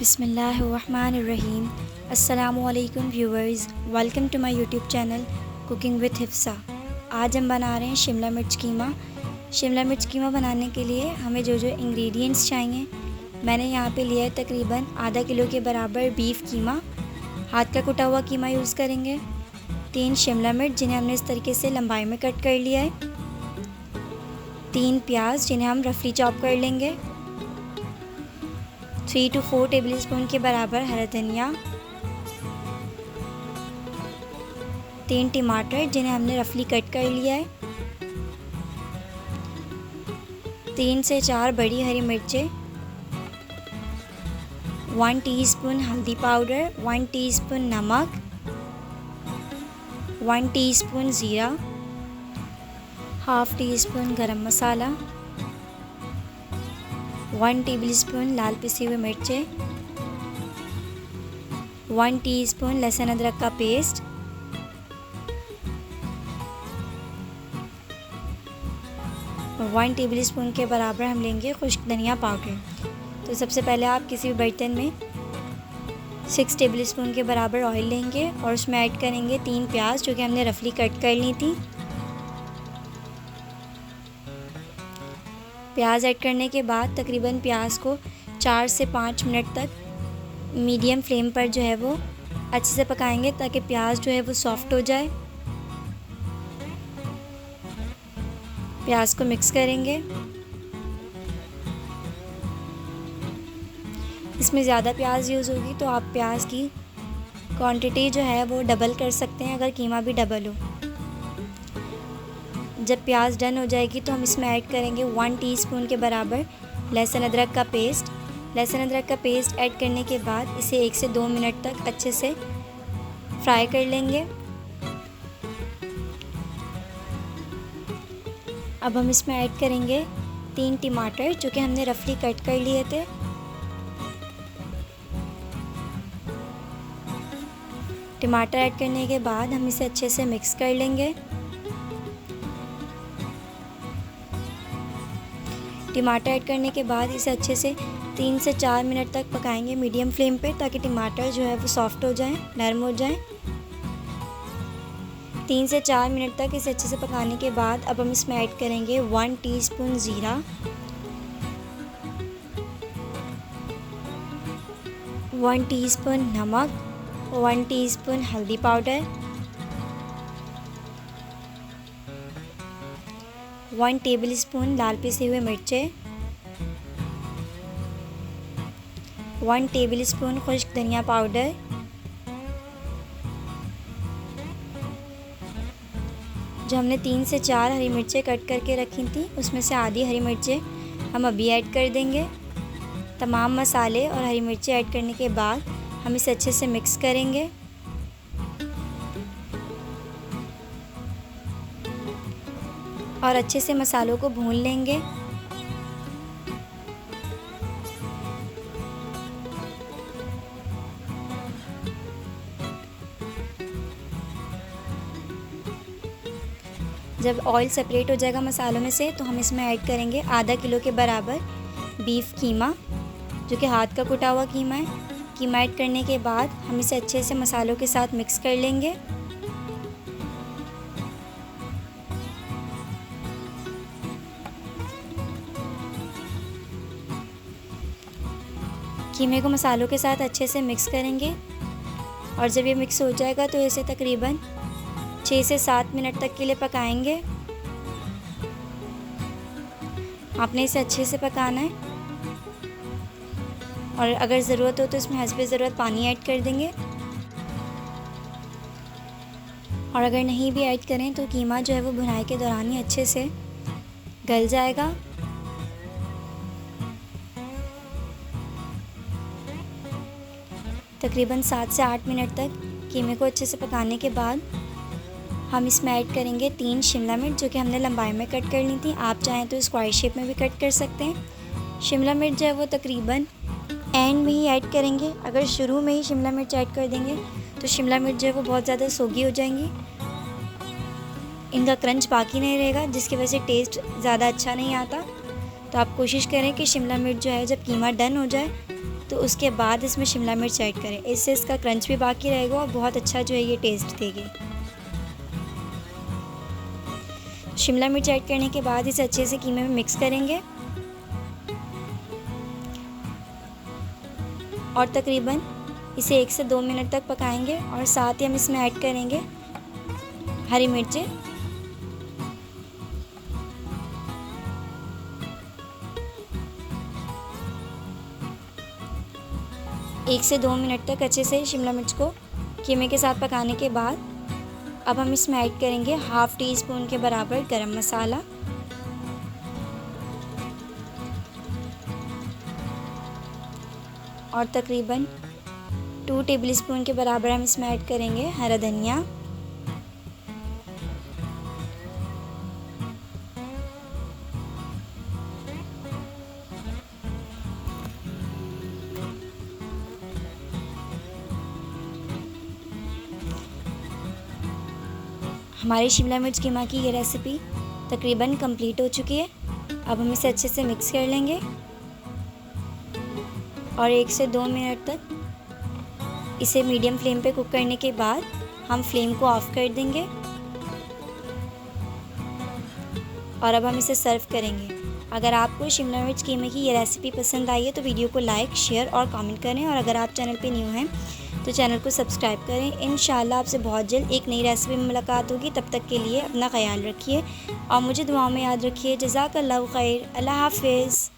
बिस्मिल्लाहिर्रहमानिर्रहीम। अस्सलामुअलैकुम viewers, welcome to my YouTube channel cooking with Hifsa. आज हम बना रहे हैं शिमला मिर्च कीमा। शिमला मिर्च कीमा बनाने के लिए हमें जो इंग्रेडिएंट्स चाहिए, मैंने यहाँ पे लिया है तकरीबन आधा किलो के बराबर बीफ कीमा। हाथ का कुटा हुआ कीमा यूज़ करेंगे। 3 शिमला मिर्च जिन्हें हमने इस तरीके से लंबाई में कट कर लिया है। 3 प्याज जिन्हें हम रफली चॉप कर लेंगे। 3 to 4 टेबल स्पून के बराबर हरा धनिया। 3 टमाटर जिन्हें हमने रफली कट कर लिया है। 3 से 4 बड़ी हरी मिर्चें। 1 टीस्पून हल्दी पाउडर, 1 टीस्पून नमक, 1 टीस्पून ज़ीरा, हाफ़ टी स्पून गरम मसाला, 1 टेबलस्पून लाल पिसी हुई मिर्चें, 1 टीस्पून लहसुन अदरक का पेस्ट, और 1 टेबलस्पून के बराबर हम लेंगे खुश्क धनिया पाउडर। तो सबसे पहले आप किसी भी बर्तन में 6 टेबलस्पून के बराबर ऑयल लेंगे और उसमें ऐड करेंगे 3 प्याज जो कि हमने रफली कट कर ली थी। प्याज ऐड करने के बाद तकरीबन प्याज को 4 से 5 मिनट तक मीडियम फ्लेम पर जो है वो अच्छे से पकाएंगे ताकि प्याज जो है वो सॉफ्ट हो जाए। प्याज को मिक्स करेंगे। इसमें ज़्यादा प्याज यूज़ होगी तो आप प्याज की क्वांटिटी जो है वो डबल कर सकते हैं अगर कीमा भी डबल हो। जब प्याज डन हो जाएगी तो हम इसमें ऐड करेंगे 1 टीस्पून के बराबर लहसुन अदरक का पेस्ट। लहसुन अदरक का पेस्ट ऐड करने के बाद इसे 1 से 2 मिनट तक अच्छे से फ्राई कर लेंगे। अब हम इसमें ऐड करेंगे 3 टमाटर जो कि हमने रफली कट कर लिए थे। टमाटर ऐड करने के बाद हम इसे अच्छे से मिक्स कर लेंगे। टमाटर ऐड करने के बाद इसे अच्छे से 3 से 4 मिनट तक पकाएंगे मीडियम फ्लेम पे ताकि टमाटर जो है वो सॉफ्ट हो जाए, नरम हो जाए। 3 से 4 मिनट तक इसे अच्छे से पकाने के बाद अब हम इसमें ऐड करेंगे 1 टीस्पून ज़ीरा, 1 टीस्पून नमक, 1 टीस्पून हल्दी पाउडर, 1 टेबलस्पून लाल पिसी हुई मिर्चें, 1 टेबलस्पून खुश्क धनिया पाउडर, जो हमने 3 से 4 हरी मिर्चें कट करके रखी थी उसमें से आधी हरी मिर्चें हम अभी ऐड कर देंगे। तमाम मसाले और हरी मिर्चें ऐड करने के बाद हम इसे अच्छे से मिक्स करेंगे। और अच्छे से मसालों को भून लेंगे। जब ऑयल सेपरेट हो जाएगा मसालों में से तो हम इसमें ऐड करेंगे आधा किलो के बराबर बीफ कीमा जो कि हाथ का कुटा हुआ कीमा है। कीमा ऐड करने के बाद हम इसे अच्छे से मसालों के साथ मिक्स कर लेंगे। कीमे को मसालों के साथ अच्छे से मिक्स करेंगे और जब ये मिक्स हो जाएगा तो इसे तकरीबन 6 से 7 मिनट तक के लिए पकाएंगे। आपने इसे अच्छे से पकाना है और अगर ज़रूरत हो तो इसमें हस्बे ज़रूरत पानी ऐड कर देंगे और अगर नहीं भी ऐड करें तो कीमा जो है वो भुनाई के दौरान ही अच्छे से गल जाएगा। तकरीबन 7 से 8 मिनट तक कीमे को अच्छे से पकाने के बाद हम इसमें ऐड करेंगे 3 शिमला मिर्च जो कि हमने लंबाई में कट कर ली थी। आप चाहें तो स्क्वायर शेप में भी कट कर सकते हैं। शिमला मिर्च जो है वो तकरीबन एंड में ही ऐड करेंगे। अगर शुरू में ही शिमला मिर्च ऐड कर देंगे तो शिमला मिर्च जो है वो बहुत ज़्यादा सोगी हो जाएंगी, इनका क्रंच बाकी नहीं रहेगा जिसकी वजह से टेस्ट ज़्यादा अच्छा नहीं आता। तो आप कोशिश करें कि शिमला मिर्च जो है जब कीमा डन हो जाए तो उसके बाद इसमें शिमला मिर्च ऐड करें। इससे इसका क्रंच भी बाकी रहेगा और बहुत अच्छा जो है ये टेस्ट देगी। शिमला मिर्च ऐड करने के बाद इसे अच्छे से कीमे में मिक्स करेंगे और तकरीबन इसे 1 से 2 मिनट तक पकाएंगे। और साथ ही हम इसमें ऐड करेंगे हरी मिर्चें। एक से 2 मिनट तक अच्छे से शिमला मिर्च को कीमे के साथ पकाने के बाद अब हम इसमें ऐड करेंगे हाफ़ टी स्पून के बराबर गरम मसाला और तकरीबन 2 टेबलस्पून के बराबर हम इसमें ऐड करेंगे हरा धनिया। हमारी शिमला मिर्च कीमा की ये रेसिपी तकरीबन कंप्लीट हो चुकी है। अब हम इसे अच्छे से मिक्स कर लेंगे और 1 से 2 मिनट तक इसे मीडियम फ्लेम पे कुक करने के बाद हम फ्लेम को ऑफ कर देंगे और अब हम इसे सर्व करेंगे। अगर आपको शिमला मिर्च कीमे की ये रेसिपी पसंद आई है तो वीडियो को लाइक, शेयर और कमेंट करें। और अगर आप चैनल पे न्यू हैं तो चैनल को सब्सक्राइब करें। इंशाल्लाह आपसे बहुत जल्द एक नई रेसिपी में मुलाकात होगी। तब तक के लिए अपना ख्याल रखिए और मुझे दुआओं में याद रखिए। जज़ाकल्लाहु खैर। अल्लाह हाफ़िज़।